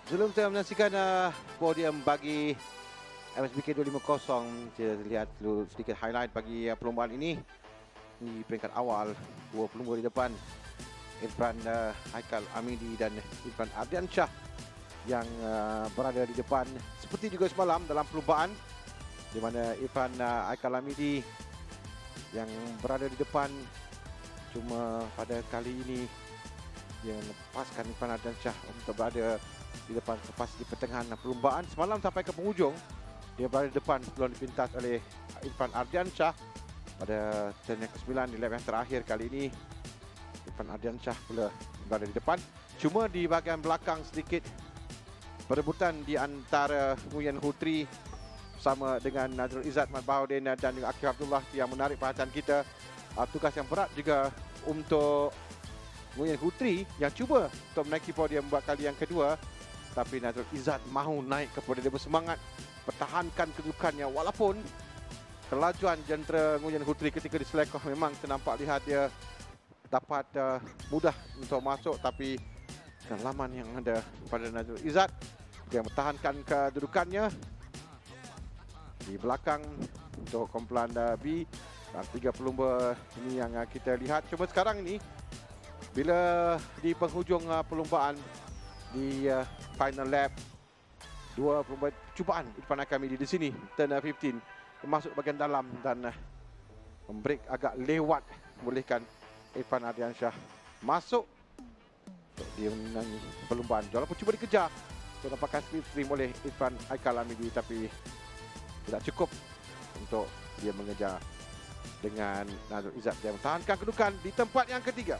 Sebelum kita menyaksikan podium bagi MSBK 250, kita lihat dulu sedikit highlight bagi perlombaan ini. Di peringkat awal, dua pelumba di depan, Irfan Haikal Amidi dan Irfan Ardiansyah yang berada di depan. Seperti juga semalam dalam perlombaan, di mana Irfan Haikal Amidi yang berada di depan, cuma pada kali ini dia lepaskan Irfan Ardiansyah untuk berada di depan lepas di pertengahan perlombaan. Semalam sampai ke penghujung dia berada di depan sebelum dipintas oleh Irfan Ardiansyah pada turn yang ke-9 di lap yang terakhir. Kali ini Irfan Ardiansyah pula berada di depan. Cuma di bahagian belakang sedikit perebutan di antara Nguyen Hutri bersama dengan Nazrul Izzat, Mat Baharudin dan juga Akif Abdullah yang menarik perhatian kita. Tugas yang berat juga untuk Nguyen Hutri yang cuba untuk menaiki podium buat kali yang kedua. Tapi Nazrul Izzat mahu naik ke podium, dia bersemangat pertahankan kedudukannya walaupun kelajuan jentera Nguyen Hutri ketika diselekoh memang ternampak lihat dia dapat mudah untuk masuk, tapi kedalaman yang ada pada Nazrul Izzat dia mempertahankan kedudukannya di belakang untuk kumpulan B. Dan 3 pelumba ini yang kita lihat. Cuma sekarang ini bila di penghujung perlombaan di final lap, 2 pelumba cubaan Irfan Haikal Amidi di sini turn 15 masuk bahagian dalam dan membreak agak lewat membolehkan Irfan Ardiansyah masuk untuk dia menangi perlombaan. Walaupun cuba dikejar untuk dapatkan slipstream oleh Irfan Haikal Amidi, tapi tidak cukup untuk dia mengejar dengan Nazrul Izzat. Dia mempertahankan kedudukan di tempat yang ketiga.